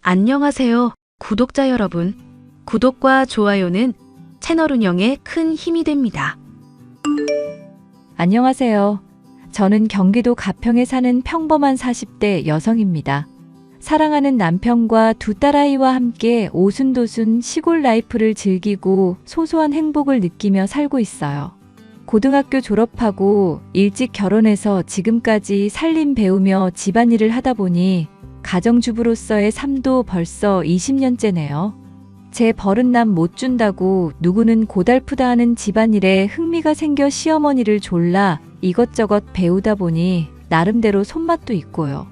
안녕하세요, 구독자 여러분. 구독과 좋아요는 채널 운영에 큰 힘이 됩니다. 안녕하세요. 저는 경기도 가평에 사는 평범한 40대 여성입니다. 사랑하는 남편과 두 딸아이와 함께 오순도순 시골 라이프를 즐기고 소소한 행복을 느끼며 살고 있어요. 고등학교 졸업하고 일찍 결혼해서 지금까지 살림 배우며 집안일을 하다 보니 가정주부로서의 삶도 벌써 20년째네요. 제 버릇남 못 준다고 누구는 고달프다 하는 집안일에 흥미가 생겨 시어머니를 졸라 이것저것 배우다 보니 나름대로 손맛도 있고요.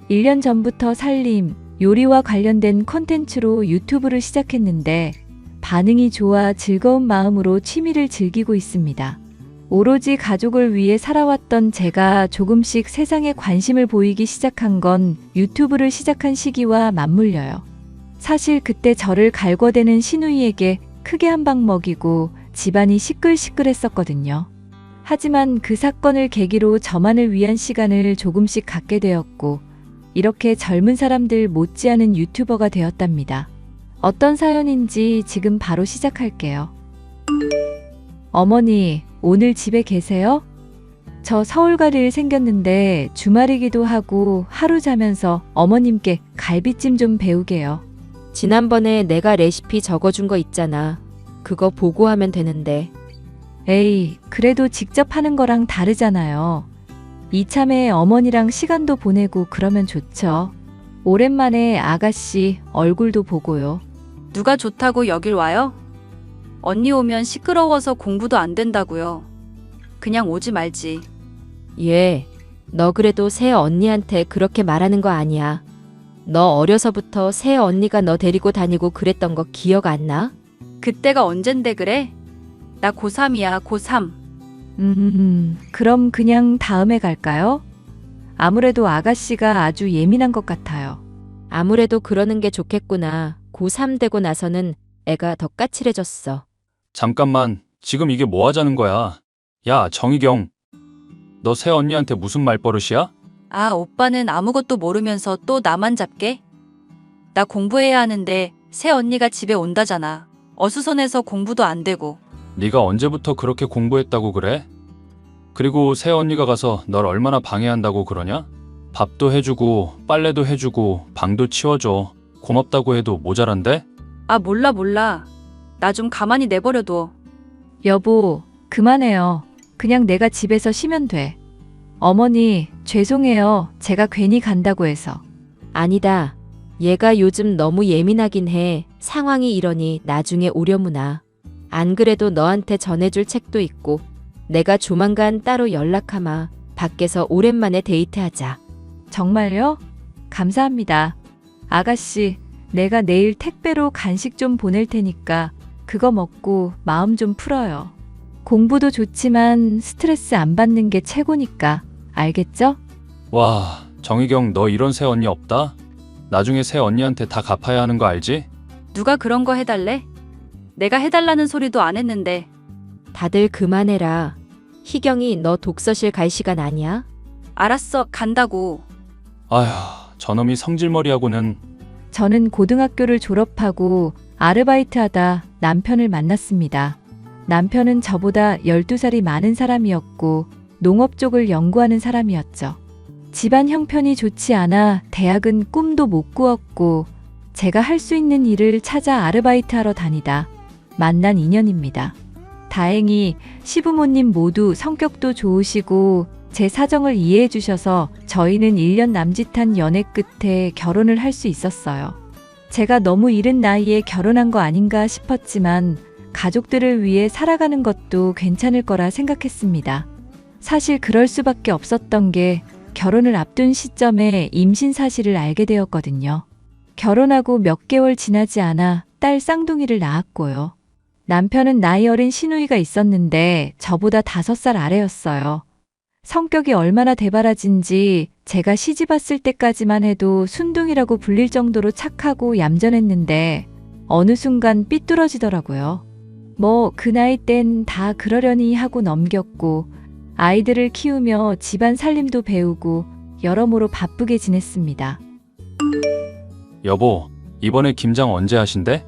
1년 전부터 살림, 요리와 관련된 컨텐츠로 유튜브를 시작했는데 반응이 좋아 즐거운 마음으로 취미를 즐기고 있습니다. 오로지 가족을 위해 살아왔던 제가 조금씩 세상에 관심을 보이기 시작한 건 유튜브를 시작한 시기와 맞물려요. 사실 그때 저를 갈궈대는 시누이에게 크게 한 방 먹이고 집안이 시끌시끌했었거든요. 하지만 그 사건을 계기로 저만을 위한 시간을 조금씩 갖게 되었고 이렇게 젊은 사람들 못지않은 유튜버가 되었답니다. 어떤 사연인지 지금 바로 시작할게요. 어머니, 오늘 집에 계세요? 저 서울 갈 일 생겼는데 주말이기도 하고 하루 자면서 어머님께 갈비찜 좀 배우게요. 지난번에 내가 레시피 적어준 거 있잖아. 그거 보고 하면 되는데. 에이, 그래도 직접 하는 거랑 다르잖아요. 이참에 어머니랑 시간도 보내고 그러면 좋죠. 오랜만에 아가씨 얼굴도 보고요. 누가 좋다고 여길 와요? 언니 오면 시끄러워서 공부도 안 된다고요. 그냥 오지 말지. 얘, 너 그래도 새 언니한테 그렇게 말하는 거 아니야. 너 어려서부터 새 언니가 너 데리고 다니고 그랬던 거 기억 안 나? 그때가 언젠데 그래? 나 고3이야, 고3. 그럼 그냥 다음에 갈까요? 아무래도 아가씨가 아주 예민한 것 같아요. 아무래도 그러는 게 좋겠구나. 고3 되고 나서는 애가 더 까칠해졌어. 잠깐만, 지금 이게 뭐 하자는 거야? 야, 정희경. 너 새 언니한테 무슨 말버릇이야? 아, 오빠는 아무것도 모르면서 또 나만 잡게? 나 공부해야 하는데 새 언니가 집에 온다잖아. 어수선해서 공부도 안 되고. 네가 언제부터 그렇게 공부했다고 그래? 그리고 새 언니가 가서 널 얼마나 방해한다고 그러냐? 밥도 해주고 빨래도 해주고 방도 치워줘. 고맙다고 해도 모자란데? 아, 몰라. 나 좀 가만히 내버려둬. 여보, 그만해요. 그냥 내가 집에서 쉬면 돼. 어머니, 죄송해요. 제가 괜히 간다고 해서. 아니다. 얘가 요즘 너무 예민하긴 해. 상황이 이러니 나중에 오려무나. 안 그래도 너한테 전해줄 책도 있고 내가 조만간 따로 연락하마. 밖에서 오랜만에 데이트하자. 정말요? 감사합니다. 아가씨, 내가 내일 택배로 간식 좀 보낼 테니까 그거 먹고 마음 좀 풀어요. 공부도 좋지만 스트레스 안 받는 게 최고니까. 알겠죠? 와, 정희경 너 이런 새 언니 없다? 나중에 새 언니한테 다 갚아야 하는 거 알지? 누가 그런 거 해달래? 내가 해달라는 소리도 안 했는데. 다들 그만해라. 희경이 너 독서실 갈 시간 아니야? 알았어, 간다고. 아휴, 저놈이 성질머리하고는. 저는 고등학교를 졸업하고 아르바이트하다 남편을 만났습니다. 남편은 저보다 12살이 많은 사람이었고 농업 쪽을 연구하는 사람이었죠. 집안 형편이 좋지 않아 대학은 꿈도 못 꾸었고 제가 할 수 있는 일을 찾아 아르바이트하러 다니다 만난 인연입니다. 다행히 시부모님 모두 성격도 좋으시고 제 사정을 이해해 주셔서 저희는 1년 남짓한 연애 끝에 결혼을 할 수 있었어요. 제가 너무 이른 나이에 결혼한 거 아닌가 싶었지만 가족들을 위해 살아가는 것도 괜찮을 거라 생각했습니다. 사실 그럴 수밖에 없었던 게 결혼을 앞둔 시점에 임신 사실을 알게 되었거든요. 결혼하고 몇 개월 지나지 않아 딸 쌍둥이를 낳았고요. 남편은 나이 어린 시누이가 있었는데 저보다 5살 아래였어요. 성격이 얼마나 대바라진지 제가 시집 왔을 때까지만 해도 순둥이라고 불릴 정도로 착하고 얌전했는데 어느 순간 삐뚤어지더라고요. 뭐 그 나이 땐 다 그러려니 하고 넘겼고 아이들을 키우며 집안 살림도 배우고 여러모로 바쁘게 지냈습니다. 여보, 이번에 김장 언제 하신대?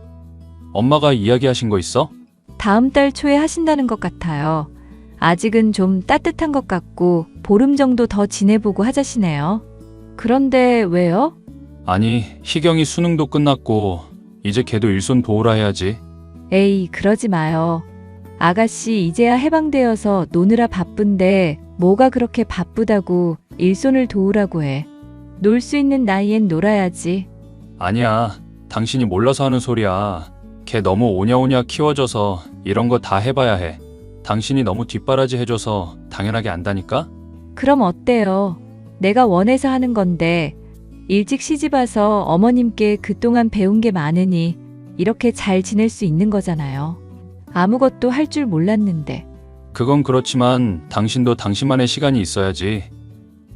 엄마가 이야기하신 거 있어? 다음 달 초에 하신다는 것 같아요. 아직은 좀 따뜻한 것 같고 보름 정도 더 지내보고 하자시네요. 그런데 왜요? 아니, 희경이 수능도 끝났고 이제 걔도 일손 도우라 해야지. 에이, 그러지 마요. 아가씨 이제야 해방되어서 노느라 바쁜데 뭐가 그렇게 바쁘다고 일손을 도우라고 해. 놀 수 있는 나이엔 놀아야지. 아니야, 당신이 몰라서 하는 소리야. 걔 너무 오냐오냐 키워줘서 이런 거 다 해봐야 해. 당신이 너무 뒷바라지 해줘서 당연하게 안다니까? 그럼 어때요? 내가 원해서 하는 건데 일찍 시집와서 어머님께 그동안 배운 게 많으니 이렇게 잘 지낼 수 있는 거잖아요. 아무것도 할 줄 몰랐는데. 그건 그렇지만 당신도 당신만의 시간이 있어야지.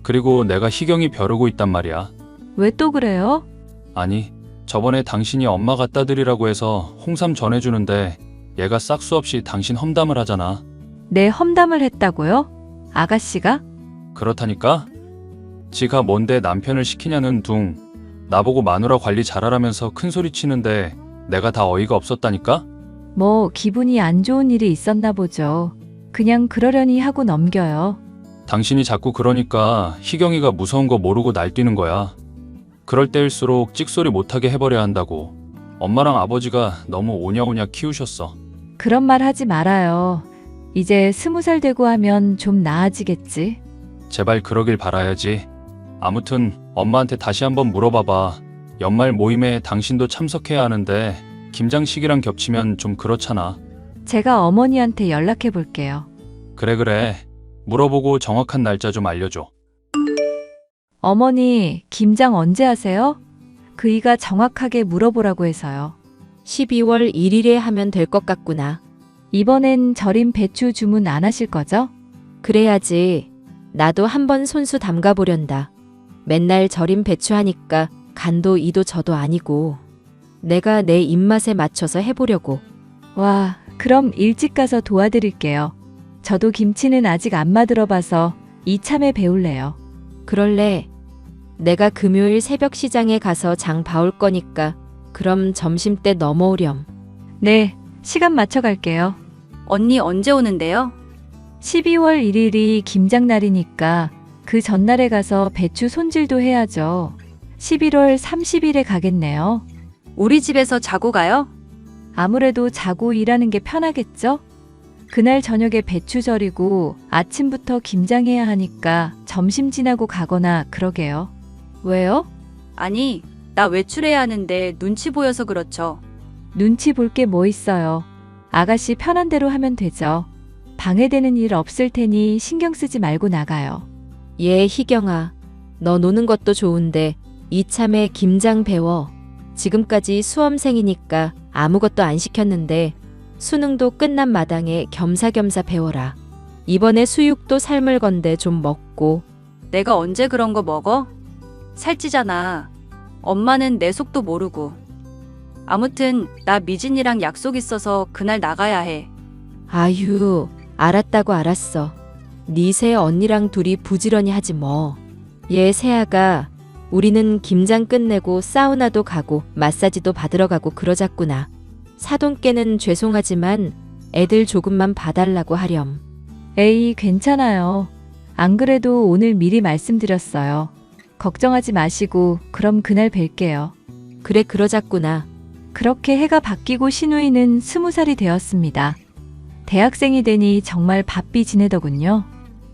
그리고 내가 희경이 벼르고 있단 말이야. 왜 또 그래요? 아니, 저번에 당신이 엄마 갖다 드리라고 해서 홍삼 전해주는데 얘가 싹수 없이 당신 험담을 하잖아. 내 험담을 했다고요? 아가씨가? 그렇다니까? 지가 뭔데 남편을 시키냐는 둥. 나보고 마누라 관리 잘하라면서 큰소리 치는데 내가 다 어이가 없었다니까? 뭐 기분이 안 좋은 일이 있었나 보죠. 그냥 그러려니 하고 넘겨요. 당신이 자꾸 그러니까 희경이가 무서운 거 모르고 날뛰는 거야. 그럴 때일수록 찍소리 못하게 해버려야 한다고. 엄마랑 아버지가 너무 오냐오냐 키우셨어. 그런 말 하지 말아요. 이제 20살 되고 하면 좀 나아지겠지. 제발 그러길 바라야지. 아무튼 엄마한테 다시 한번 물어봐봐. 연말 모임에 당신도 참석해야 하는데 김장식이랑 겹치면 좀 그렇잖아. 제가 어머니한테 연락해 볼게요. 그래. 물어보고 정확한 날짜 좀 알려줘. 어머니, 김장 언제 하세요? 그이가 정확하게 물어보라고 해서요. 12월 1일에 하면 될 것 같구나. 이번엔 절임 배추 주문 안 하실 거죠? 그래야지. 나도 한번 손수 담가보련다. 맨날 절임 배추 하니까 간도 이도 저도 아니고. 내가 내 입맛에 맞춰서 해보려고. 와, 그럼 일찍 가서 도와드릴게요. 저도 김치는 아직 안 만들어봐서 이참에 배울래요. 그럴래. 내가 금요일 새벽 시장에 가서 장 봐올 거니까 그럼 점심때 넘어오렴. 네, 시간 맞춰 갈게요. 언니 언제 오는데요? 12월 1일이 김장날이니까 그 전날에 가서 배추 손질도 해야죠. 11월 30일에 가겠네요. 우리 집에서 자고 가요? 아무래도 자고 일하는 게 편하겠죠? 그날 저녁에 배추 절이고 아침부터 김장해야 하니까 점심 지나고 가거나 그러게요. 왜요? 아니, 나 외출해야 하는데 눈치 보여서 그렇죠. 눈치 볼 게 뭐 있어요. 아가씨 편한 대로 하면 되죠. 방해되는 일 없을 테니 신경 쓰지 말고 나가요. 예, 희경아. 너 노는 것도 좋은데 이참에 김장 배워. 지금까지 수험생이니까 아무것도 안 시켰는데 수능도 끝난 마당에 겸사겸사 배워라. 이번에 수육도 삶을 건데 좀 먹고. 내가 언제 그런 거 먹어? 살찌잖아. 엄마는 내 속도 모르고. 아무튼 나 미진이랑 약속 있어서 그날 나가야 해. 아유, 알았다고 알았어. 네 새 언니랑 둘이 부지런히 하지 뭐. 얘 새아가 우리는 김장 끝내고 사우나도 가고 마사지도 받으러 가고 그러자꾸나. 사돈께는 죄송하지만 애들 조금만 봐달라고 하렴. 에이, 괜찮아요. 안 그래도 오늘 미리 말씀드렸어요. 걱정하지 마시고 그럼 그날 뵐게요. 그래, 그러자꾸나. 그렇게 해가 바뀌고 신우이는 20살이 되었습니다. 대학생이 되니 정말 바삐 지내더군요.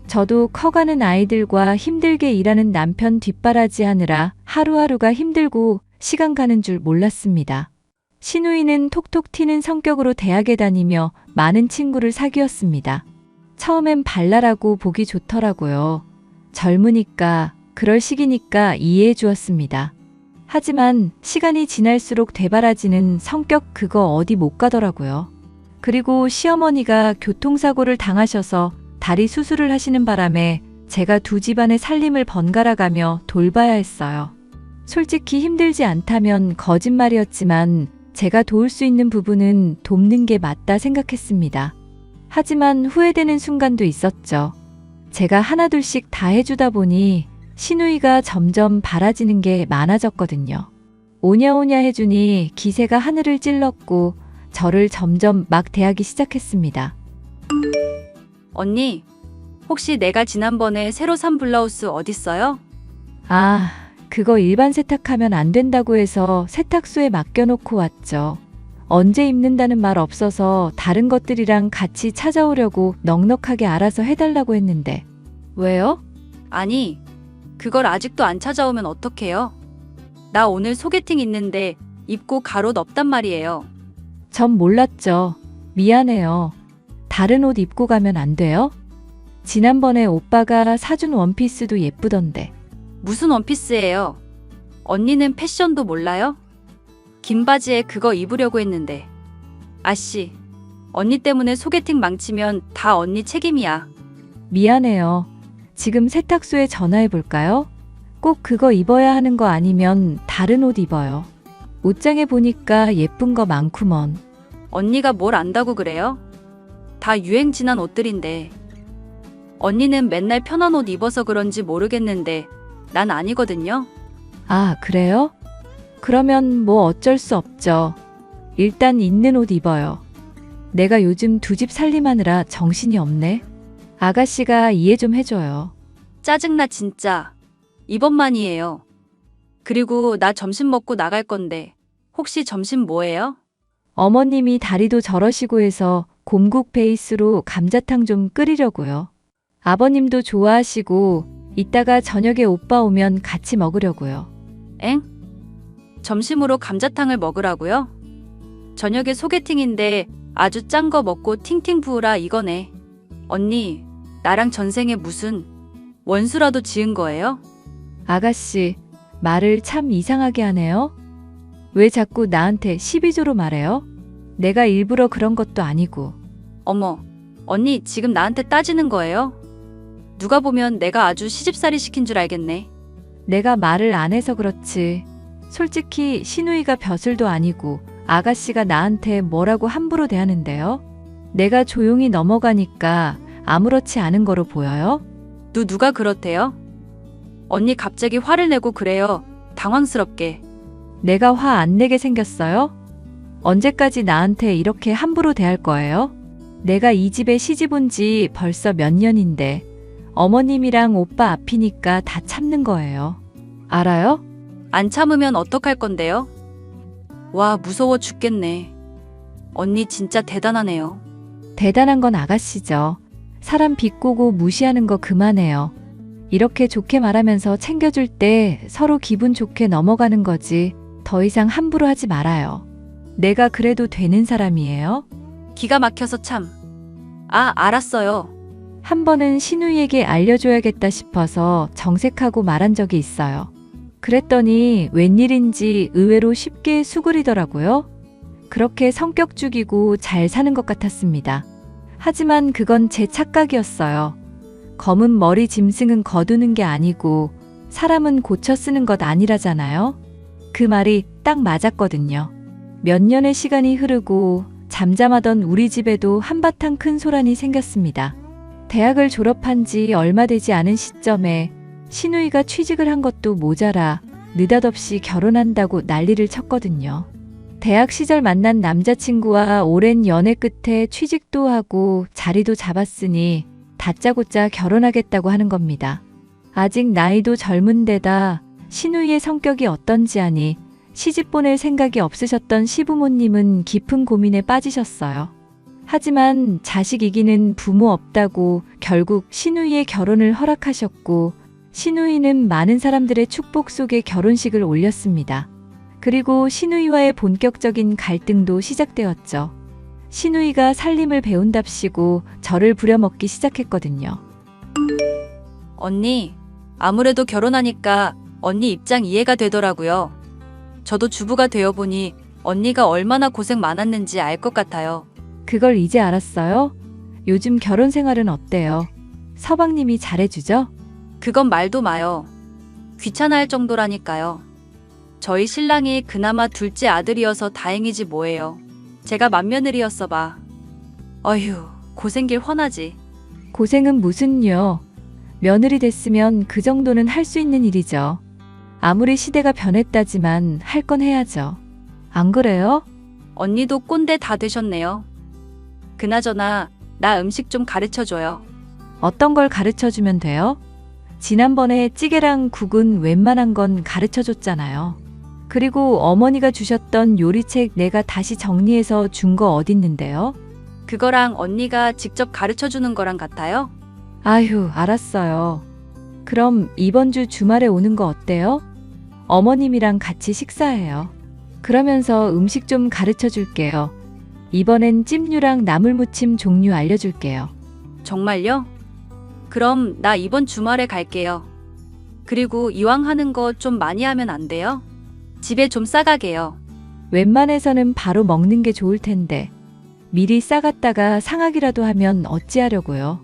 저도 커가는 아이들과 힘들게 일하는 남편 뒷바라지 하느라 하루하루가 힘들고 시간 가는 줄 몰랐습니다. 신우이는 톡톡 튀는 성격으로 대학에 다니며 많은 친구를 사귀었습니다. 처음엔 발랄하고 보기 좋더라고요. 젊으니까, 그럴 시기니까 이해해 주었습니다. 하지만 시간이 지날수록 대바라지는 성격 그거 어디 못 가더라고요. 그리고 시어머니가 교통사고를 당하셔서 다리 수술을 하시는 바람에 제가 두 집안의 살림을 번갈아가며 돌봐야 했어요. 솔직히 힘들지 않다면 거짓말이었지만 제가 도울 수 있는 부분은 돕는 게 맞다 생각했습니다. 하지만 후회되는 순간도 있었죠. 제가 하나둘씩 다 해주다 보니 신우이가 점점 바라지는 게 많아졌거든요. 오냐오냐 해주니 기세가 하늘을 찔렀고 저를 점점 막 대하기 시작했습니다. 언니, 혹시 내가 지난번에 새로 산 블라우스 어딨어요? 아, 그거 일반 세탁하면 안 된다고 해서 세탁소에 맡겨놓고 왔죠. 언제 입는다는 말 없어서 다른 것들이랑 같이 찾아오려고 넉넉하게 알아서 해달라고 했는데. 왜요? 아니, 그걸 아직도 안 찾아오면 어떡해요? 나 오늘 소개팅 있는데 입고 갈 옷 없단 말이에요. 전 몰랐죠. 미안해요. 다른 옷 입고 가면 안 돼요? 지난번에 오빠가 사준 원피스도 예쁘던데. 무슨 원피스예요? 언니는 패션도 몰라요? 긴 바지에 그거 입으려고 했는데. 아씨, 언니 때문에 소개팅 망치면 다 언니 책임이야. 미안해요. 지금 세탁소에 전화해 볼까요? 꼭 그거 입어야 하는 거 아니면 다른 옷 입어요. 옷장에 보니까 예쁜 거 많구먼. 언니가 뭘 안다고 그래요? 다 유행 지난 옷들인데. 언니는 맨날 편한 옷 입어서 그런지 모르겠는데 난 아니거든요. 아, 그래요? 그러면 뭐 어쩔 수 없죠. 일단 있는 옷 입어요. 내가 요즘 두 집 살림하느라 정신이 없네. 아가씨가 이해 좀 해줘요. 짜증나 진짜. 이번만이에요. 그리고 나 점심 먹고 나갈 건데 혹시 점심 뭐예요? 어머님이 다리도 저러시고 해서 곰국 베이스로 감자탕 좀 끓이려고요. 아버님도 좋아하시고 이따가 저녁에 오빠 오면 같이 먹으려고요. 엥? 점심으로 감자탕을 먹으라고요? 저녁에 소개팅인데 아주 짠 거 먹고 팅팅 부으라 이거네. 언니, 나랑 전생에 무슨 원수라도 지은 거예요? 아가씨, 말을 참 이상하게 하네요. 왜 자꾸 나한테 시비조로 말해요? 내가 일부러 그런 것도 아니고. 어머, 언니 지금 나한테 따지는 거예요? 누가 보면 내가 아주 시집살이 시킨 줄 알겠네. 내가 말을 안 해서 그렇지. 솔직히 신우이가 벼슬도 아니고 아가씨가 나한테 뭐라고 함부로 대하는데요. 내가 조용히 넘어가니까 아무렇지 않은 거로 보여요? 누가 그렇대요? 언니 갑자기 화를 내고 그래요. 당황스럽게. 내가 화 안 내게 생겼어요? 언제까지 나한테 이렇게 함부로 대할 거예요? 내가 이 집에 시집 온 지 벌써 몇 년인데 어머님이랑 오빠 앞이니까 다 참는 거예요. 알아요? 안 참으면 어떡할 건데요? 와, 무서워 죽겠네. 언니 진짜 대단하네요. 대단한 건 아가씨죠. 사람 비꼬고 무시하는 거 그만해요. 이렇게 좋게 말하면서 챙겨줄 때 서로 기분 좋게 넘어가는 거지 더 이상 함부로 하지 말아요. 내가 그래도 되는 사람이에요? 기가 막혀서 참. 아, 알았어요. 한 번은 신우이에게 알려줘야겠다 싶어서 정색하고 말한 적이 있어요. 그랬더니 웬일인지 의외로 쉽게 수그리더라고요. 그렇게 성격 죽이고 잘 사는 것 같았습니다. 하지만 그건 제 착각이었어요. 검은 머리 짐승은 거두는 게 아니고 사람은 고쳐 쓰는 것 아니라잖아요. 그 말이 딱 맞았거든요. 몇 년의 시간이 흐르고 잠잠하던 우리 집에도 한바탕 큰 소란이 생겼습니다. 대학을 졸업한 지 얼마 되지 않은 시점에 신우이가 취직을 한 것도 모자라 느닷없이 결혼한다고 난리를 쳤거든요. 대학 시절 만난 남자친구와 오랜 연애 끝에 취직도 하고 자리도 잡았으니 다짜고짜 결혼하겠다고 하는 겁니다. 아직 나이도 젊은데다 신우이의 성격이 어떤지 아니 시집 보낼 생각이 없으셨던 시부모님은 깊은 고민에 빠지셨어요. 하지만 자식 이기는 부모 없다고 결국 신우이의 결혼을 허락하셨고 신우이는 많은 사람들의 축복 속에 결혼식을 올렸습니다. 그리고 신우이와의 본격적인 갈등도 시작되었죠. 신우이가 살림을 배운답시고 저를 부려먹기 시작했거든요. 언니, 아무래도 결혼하니까 언니 입장 이해가 되더라고요. 저도 주부가 되어보니 언니가 얼마나 고생 많았는지 알 것 같아요. 그걸 이제 알았어요? 요즘 결혼 생활은 어때요? 서방님이 잘해주죠? 그건 말도 마요. 귀찮아할 정도라니까요. 저희 신랑이 그나마 둘째 아들이어서 다행이지 뭐예요. 제가 맏며느리였어 봐. 어휴, 고생길 훤하지. 고생은 무슨요? 며느리 됐으면 그 정도는 할 수 있는 일이죠. 아무리 시대가 변했다지만 할 건 해야죠. 안 그래요? 언니도 꼰대 다 되셨네요. 그나저나 나 음식 좀 가르쳐줘요. 어떤 걸 가르쳐 주면 돼요? 지난번에 찌개랑 국은 웬만한 건 가르쳐 줬잖아요. 그리고 어머니가 주셨던 요리책 내가 다시 정리해서 준 거 어딨는데요? 그거랑 언니가 직접 가르쳐주는 거랑 같아요? 아휴, 알았어요. 그럼 이번 주 주말에 오는 거 어때요? 어머님이랑 같이 식사해요. 그러면서 음식 좀 가르쳐 줄게요. 이번엔 찜류랑 나물무침 종류 알려줄게요. 정말요? 그럼 나 이번 주말에 갈게요. 그리고 이왕 하는 거 좀 많이 하면 안 돼요? 집에 좀 싸가게요. 웬만해서는 바로 먹는 게 좋을 텐데 미리 싸갔다가 상하기라도 하면 어찌하려고요.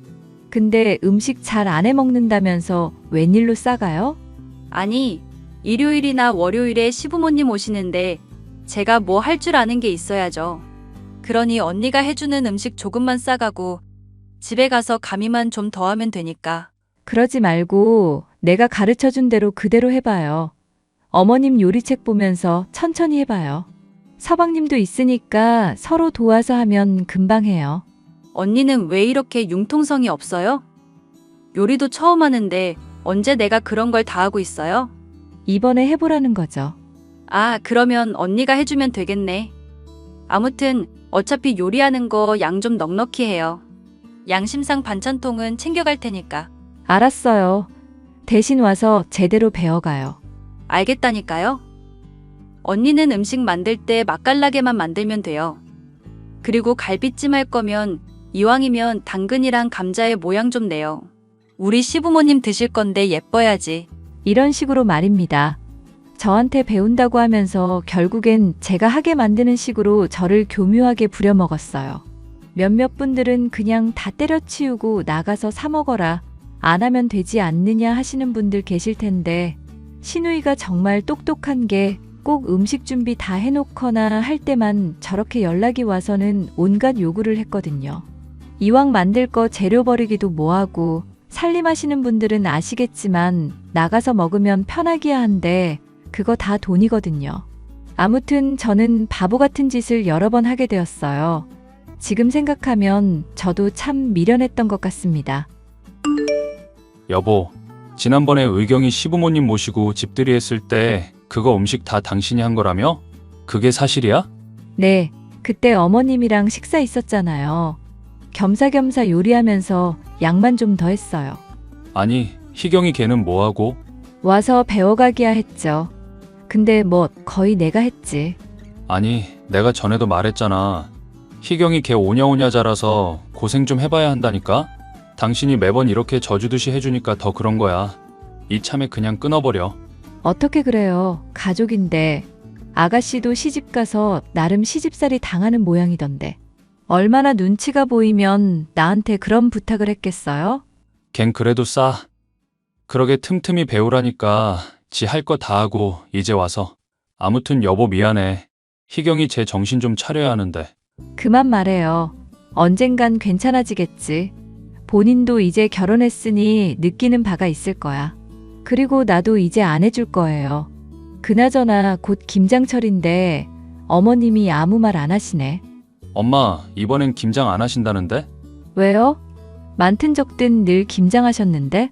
근데 음식 잘 안 해 먹는다면서 웬일로 싸가요? 아니, 일요일이나 월요일에 시부모님 오시는데 제가 뭐 할 줄 아는 게 있어야죠. 그러니 언니가 해주는 음식 조금만 싸가고 집에 가서 가미만 좀 더하면 되니까. 그러지 말고 내가 가르쳐준 대로 그대로 해봐요. 어머님 요리책 보면서 천천히 해봐요. 서방님도 있으니까 서로 도와서 하면 금방 해요. 언니는 왜 이렇게 융통성이 없어요? 요리도 처음 하는데 언제 내가 그런 걸 다 하고 있어요? 이번에 해보라는 거죠. 아, 그러면 언니가 해주면 되겠네. 아무튼 어차피 요리하는 거 양 좀 넉넉히 해요. 양심상 반찬통은 챙겨갈 테니까. 알았어요. 대신 와서 제대로 배워가요. 알겠다니까요. 언니는 음식 만들 때 맛깔나게만 만들면 돼요. 그리고 갈비찜 할 거면 이왕이면 당근이랑 감자의 모양 좀 내요. 우리 시부모님 드실 건데 예뻐야지. 이런 식으로 말입니다. 저한테 배운다고 하면서 결국엔 제가 하게 만드는 식으로 저를 교묘하게 부려먹었어요. 몇몇 분들은 그냥 다 때려치우고 나가서 사 먹어라. 안 하면 되지 않느냐 하시는 분들 계실 텐데 시누이가 정말 똑똑한 게 꼭 음식 준비 다 해놓거나 할 때만 저렇게 연락이 와서는 온갖 요구를 했거든요. 이왕 만들 거 재료 버리기도 뭐하고 살림하시는 분들은 아시겠지만 나가서 먹으면 편하기야 한데 그거 다 돈이거든요. 아무튼 저는 바보 같은 짓을 여러 번 하게 되었어요. 지금 생각하면 저도 참 미련했던 것 같습니다. 여보, 지난번에 의경이 시부모님 모시고 집들이 했을 때 그거 음식 다 당신이 한 거라며? 그게 사실이야? 네, 그때 어머님이랑 식사 있었잖아요. 겸사겸사 요리하면서 양만 좀 더 했어요. 아니, 희경이 걔는 뭐하고? 와서 배워가기야 했죠. 근데 뭐 거의 내가 했지. 아니, 내가 전에도 말했잖아. 희경이 걔 오냐오냐 자라서 고생 좀 해봐야 한다니까? 당신이 매번 이렇게 져주듯이 해주니까 더 그런 거야. 이참에 그냥 끊어버려. 어떻게 그래요? 가족인데. 아가씨도 시집가서 나름 시집살이 당하는 모양이던데. 얼마나 눈치가 보이면 나한테 그런 부탁을 했겠어요? 걘 그래도 싸. 그러게 틈틈이 배우라니까 지 할 거 다 하고 이제 와서. 아무튼 여보 미안해. 희경이 제 정신 좀 차려야 하는데. 그만 말해요. 언젠간 괜찮아지겠지. 본인도 이제 결혼했으니 느끼는 바가 있을 거야. 그리고 나도 이제 안 해줄 거예요. 그나저나 곧 김장철인데 어머님이 아무 말 안 하시네. 엄마, 이번엔 김장 안 하신다는데? 왜요? 많든 적든 늘 김장하셨는데?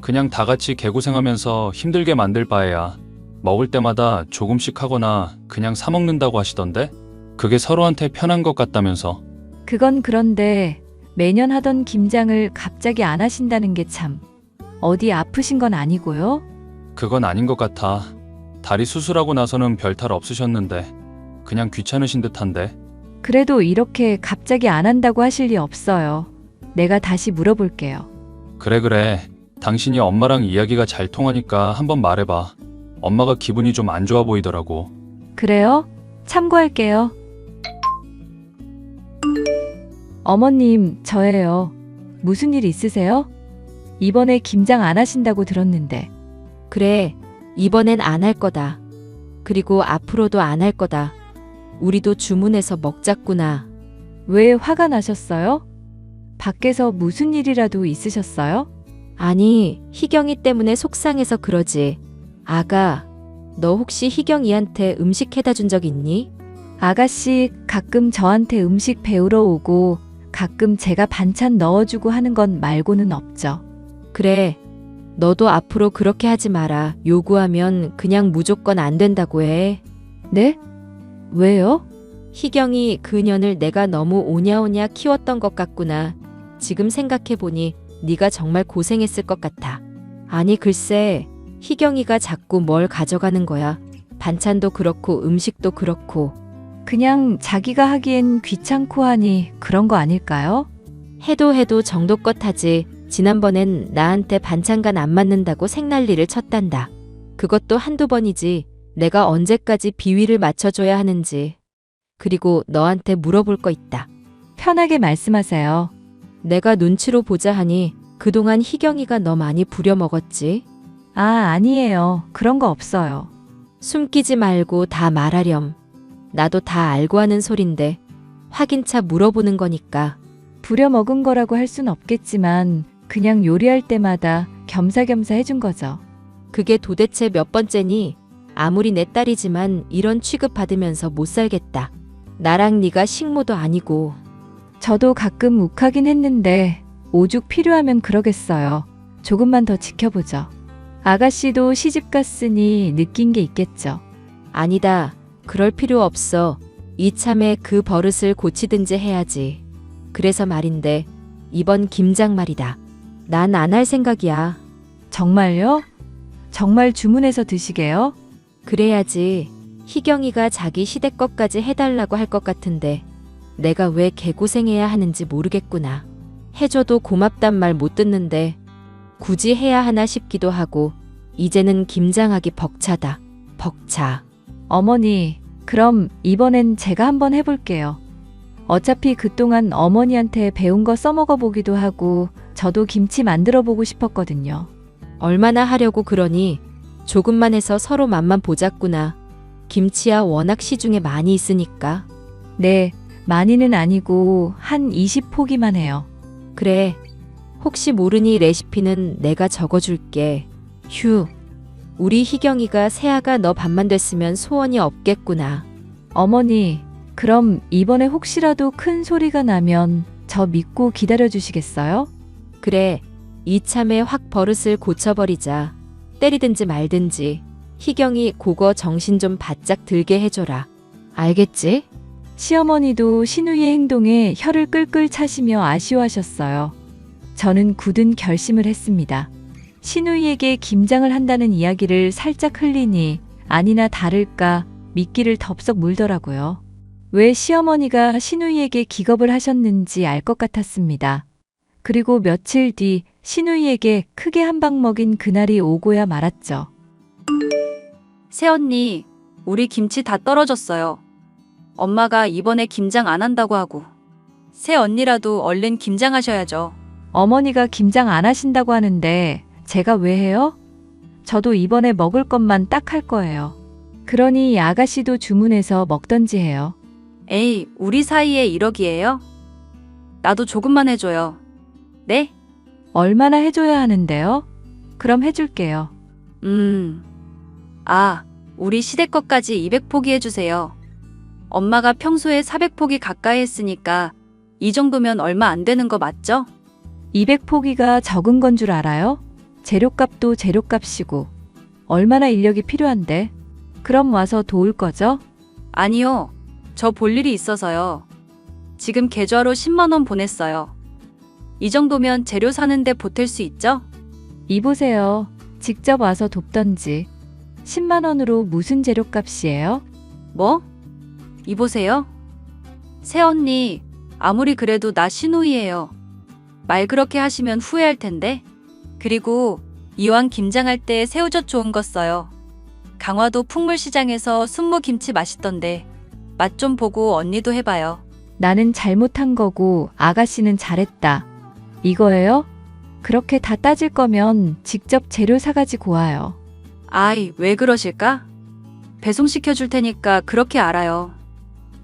그냥 다 같이 개고생하면서 힘들게 만들 바에야. 먹을 때마다 조금씩 하거나 그냥 사 먹는다고 하시던데? 그게 서로한테 편한 것 같다면서. 그건 그런데 매년 하던 김장을 갑자기 안 하신다는 게 참. 어디 아프신 건 아니고요? 그건 아닌 것 같아. 다리 수술하고 나서는 별탈 없으셨는데 그냥 귀찮으신 듯한데. 그래도 이렇게 갑자기 안 한다고 하실 리 없어요. 내가 다시 물어볼게요. 그래. 당신이 엄마랑 이야기가 잘 통하니까 한번 말해봐. 엄마가 기분이 좀 안 좋아 보이더라고. 그래요? 참고할게요. 어머님, 저예요. 무슨 일 있으세요? 이번에 김장 안 하신다고 들었는데. 그래, 이번엔 안 할 거다. 그리고 앞으로도 안 할 거다. 우리도 주문해서 먹자꾸나. 왜 화가 나셨어요? 밖에서 무슨 일이라도 있으셨어요? 아니, 희경이 때문에 속상해서 그러지. 아가, 너 혹시 희경이한테 음식 해다 준 적 있니? 아가씨 가끔 저한테 음식 배우러 오고 가끔 제가 반찬 넣어주고 하는 건 말고는 없죠. 그래. 너도 앞으로 그렇게 하지 마라. 요구하면 그냥 무조건 안 된다고 해. 네? 왜요? 희경이 그년을 내가 너무 오냐오냐 키웠던 것 같구나. 지금 생각해보니 네가 정말 고생했을 것 같아. 아니 글쎄, 희경이가 자꾸 뭘 가져가는 거야. 반찬도 그렇고 음식도 그렇고. 그냥 자기가 하기엔 귀찮고 하니 그런 거 아닐까요? 해도 정도껏 하지. 지난번엔 나한테 반찬간 안 맞는다고 생난리를 쳤단다. 그것도 한두 번이지. 내가 언제까지 비위를 맞춰줘야 하는지. 그리고 너한테 물어볼 거 있다. 편하게 말씀하세요. 내가 눈치로 보자 하니 그동안 희경이가 너 많이 부려먹었지? 아, 아니에요. 그런 거 없어요. 숨기지 말고 다 말하렴. 나도 다 알고 하는 소린데 확인차 물어보는 거니까. 부려먹은 거라고 할 순 없겠지만 그냥 요리할 때마다 겸사겸사 해준 거죠. 그게 도대체 몇 번째니? 아무리 내 딸이지만 이런 취급 받으면서 못 살겠다. 나랑 네가 식모도 아니고. 저도 가끔 욱하긴 했는데 오죽 필요하면 그러겠어요. 조금만 더 지켜보죠. 아가씨도 시집 갔으니 느낀 게 있겠죠. 아니다. 그럴 필요 없어. 이참에 그 버릇을 고치든지 해야지. 그래서 말인데 이번 김장 말이다. 난 안 할 생각이야. 정말요? 정말 주문해서 드시게요? 그래야지. 희경이가 자기 시댁 것까지 해달라고 할 것 같은데 내가 왜 개고생해야 하는지 모르겠구나. 해줘도 고맙단 말 못 듣는데 굳이 해야 하나 싶기도 하고 이제는 김장하기 벅차다. 벅차. 어머니, 그럼 이번엔 제가 한번 해볼게요. 어차피 그동안 어머니한테 배운 거 써먹어 보기도 하고 저도 김치 만들어 보고 싶었거든요. 얼마나 하려고 그러니? 조금만 해서 서로 맛만 보자꾸나. 김치야 워낙 시중에 많이 있으니까. 네, 많이는 아니고 한 20포기만 해요. 그래. 혹시 모르니 레시피는 내가 적어줄게. 휴. 우리 희경이가 새아가 너 밥만 됐으면 소원이 없겠구나. 어머니, 그럼 이번에 혹시라도 큰 소리가 나면 저 믿고 기다려주시겠어요? 그래. 이참에 확 버릇을 고쳐버리자. 때리든지 말든지. 희경이 그거 정신 좀 바짝 들게 해줘라. 알겠지? 시어머니도 신우이의 행동에 혀를 끌끌 차시며 아쉬워하셨어요. 저는 굳은 결심을 했습니다. 신우이에게 김장을 한다는 이야기를 살짝 흘리니 아니나 다를까 미끼를 덥석 물더라고요. 왜 시어머니가 신우이에게 기겁을 하셨는지 알 것 같았습니다. 그리고 며칠 뒤 신우이에게 크게 한 방 먹인 그날이 오고야 말았죠. 새언니, 우리 김치 다 떨어졌어요. 엄마가 이번에 김장 안 한다고 하고. 새언니라도 얼른 김장하셔야죠. 어머니가 김장 안 하신다고 하는데 제가 왜 해요? 저도 이번에 먹을 것만 딱 할 거예요. 그러니 아가씨도 주문해서 먹던지 해요. 에이, 우리 사이에 이러기예요? 나도 조금만 해줘요. 네? 얼마나 해줘야 하는데요? 그럼 해줄게요. 우리 시댁 것까지 200포기 해주세요. 엄마가 평소에 400포기 가까이 했으니까 이 정도면 얼마 안 되는 거 맞죠? 200포기가 적은 건 줄 알아요? 재료값도 재료값이고 얼마나 인력이 필요한데? 그럼 와서 도울 거죠? 아니요. 저 볼 일이 있어서요. 지금 계좌로 10만 원 보냈어요. 이 정도면 재료 사는데 보탤 수 있죠? 이보세요. 직접 와서 돕던지. 10만 원으로 무슨 재료값이에요? 뭐? 이보세요. 새언니, 아무리 그래도 나 신우이예요. 말 그렇게 하시면 후회할 텐데. 그리고 이왕 김장할 때 새우젓 좋은 거 써요. 강화도 풍물시장에서 순무김치 맛있던데 맛 좀 보고 언니도 해봐요. 나는 잘못한 거고 아가씨는 잘했다. 이거예요? 그렇게 다 따질 거면 직접 재료 사가지고 와요. 아이, 왜 그러실까? 배송시켜 줄 테니까 그렇게 알아요.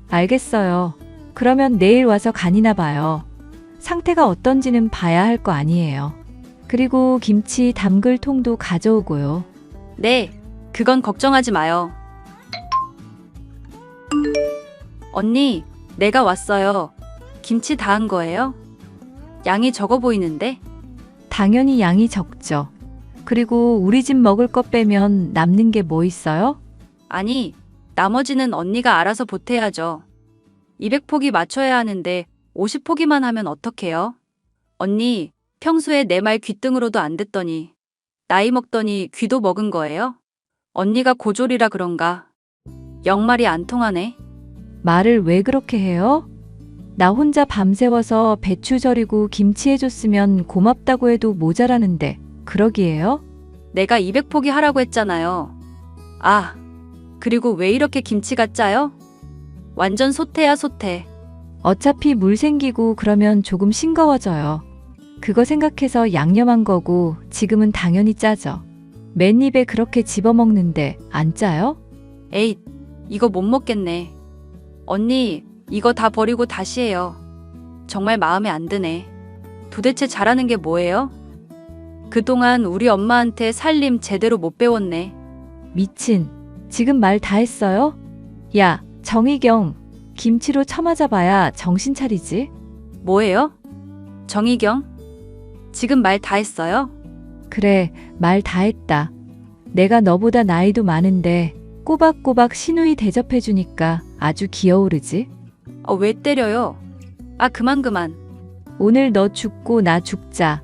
알겠어요. 그러면 내일 와서 간이나 봐요. 상태가 어떤지는 봐야 할 거 아니에요. 그리고 김치 담글 통도 가져오고요. 네, 그건 걱정하지 마요. 언니, 내가 왔어요. 김치 다 한 거예요? 양이 적어 보이는데? 당연히 양이 적죠. 그리고 우리 집 먹을 것 빼면 남는 게 뭐 있어요? 아니, 나머지는 언니가 알아서 보태야죠. 200포기 맞춰야 하는데 50포기만 하면 어떡해요? 언니, 평소에 내 말 귓등으로도 안 듣더니 나이 먹더니 귀도 먹은 거예요? 언니가 고졸이라 그런가? 영 말이 안 통하네. 말을 왜 그렇게 해요? 나 혼자 밤새워서 배추 절이고 김치 해줬으면 고맙다고 해도 모자라는데 그러기에요? 내가 200포기 하라고 했잖아요. 아, 그리고 왜 이렇게 김치가 짜요? 완전 소태야, 소태. 어차피 물 생기고 그러면 조금 싱거워져요. 그거 생각해서 양념한 거고 지금은 당연히 짜죠. 맨입에 그렇게 집어먹는데 안 짜요? 에잇, 이거 못 먹겠네. 언니, 이거 다 버리고 다시 해요. 정말 마음에 안 드네. 도대체 잘하는 게 뭐예요? 그동안 우리 엄마한테 살림 제대로 못 배웠네. 미친. 지금 말 다 했어요? 야, 정희경. 김치로 처맞아봐야 정신 차리지? 뭐예요? 정희경? 지금 말 다 했어요? 그래, 말 다 했다. 내가 너보다 나이도 많은데 꼬박꼬박 시누이 대접해주니까 아주 기어오르지? 왜 때려요? 아, 그만. 오늘 너 죽고 나 죽자.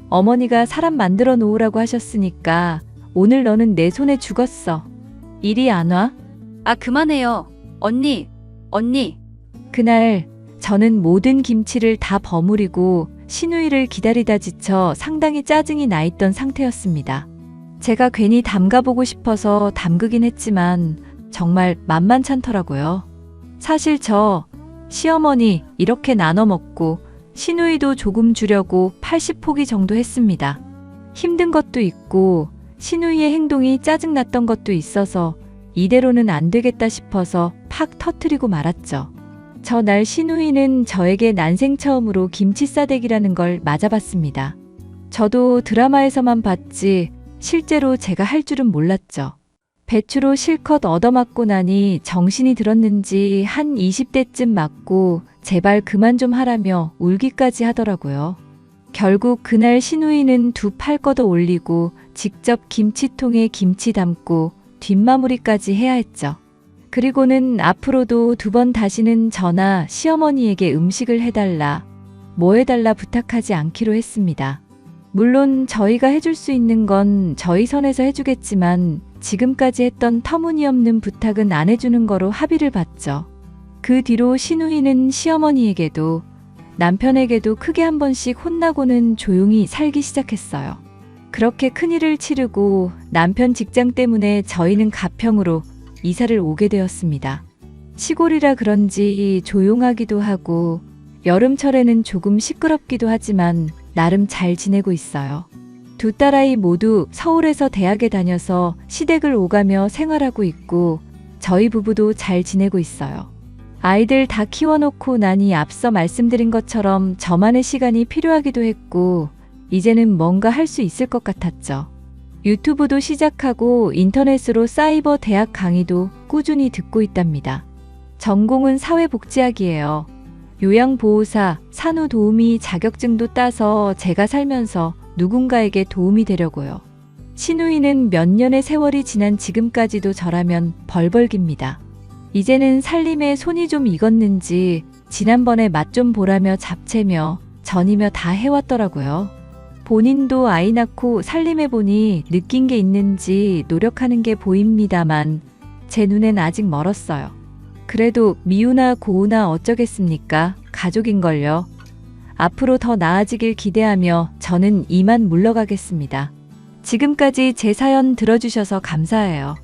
어머니가 사람 만들어 놓으라고 하셨으니까 오늘 너는 내 손에 죽었어. 이리 안 와? 아, 그만해요. 언니. 그날 저는 모든 김치를 다 버무리고 시누이를 기다리다 지쳐 상당히 짜증이 나 있던 상태였습니다. 제가 괜히 담가보고 싶어서 담그긴 했지만 정말 만만찮더라고요. 사실 저 시어머니 이렇게 나눠 먹고 시누이도 조금 주려고 80포기 정도 했습니다. 힘든 것도 있고 시누이의 행동이 짜증났던 것도 있어서 이대로는 안 되겠다 싶어서 팍 터트리고 말았죠. 저날 시누이는 저에게 난생 처음으로 김치 싸대기라는 걸 맞아봤습니다. 저도 드라마에서만 봤지 실제로 제가 할 줄은 몰랐죠. 배추로 실컷 얻어맞고 나니 정신이 들었는지 한 20대쯤 맞고 제발 그만 좀 하라며 울기까지 하더라고요. 결국 그날 시누이는 두 팔 걷어 올리고 직접 김치통에 김치 담고 뒷마무리까지 해야 했죠. 그리고는 앞으로도 두 번 다시는 저나 시어머니에게 음식을 해달라, 뭐 해달라 부탁하지 않기로 했습니다. 물론 저희가 해줄 수 있는 건 저희 선에서 해주겠지만 지금까지 했던 터무니없는 부탁은 안 해주는 거로 합의를 봤죠. 그 뒤로 시누이는 시어머니에게도 남편에게도 크게 한 번씩 혼나고는 조용히 살기 시작했어요. 그렇게 큰일을 치르고 남편 직장 때문에 저희는 가평으로 이사를 오게 되었습니다. 시골이라 그런지 조용하기도 하고 여름철에는 조금 시끄럽기도 하지만 나름 잘 지내고 있어요. 두 딸아이 모두 서울에서 대학에 다녀서 시댁을 오가며 생활하고 있고 저희 부부도 잘 지내고 있어요. 아이들 다 키워놓고 나니 앞서 말씀드린 것처럼 저만의 시간이 필요하기도 했고 이제는 뭔가 할 수 있을 것 같았죠. 유튜브도 시작하고 인터넷으로 사이버 대학 강의도 꾸준히 듣고 있답니다. 전공은 사회복지학이에요. 요양보호사, 산후도우미 자격증도 따서 제가 살면서 누군가에게 도움이 되려고요. 시누이는 몇 년의 세월이 지난 지금까지도 저라면 벌벌깁니다. 이제는 살림에 손이 좀 익었는지 지난번에 맛 좀 보라며 잡채며 전이며 다 해왔더라고요. 본인도 아이 낳고 살림해보니 느낀 게 있는지 노력하는 게 보입니다만 제 눈엔 아직 멀었어요. 그래도 미우나 고우나 어쩌겠습니까? 가족인걸요. 앞으로 더 나아지길 기대하며 저는 이만 물러가겠습니다. 지금까지 제 사연 들어주셔서 감사해요.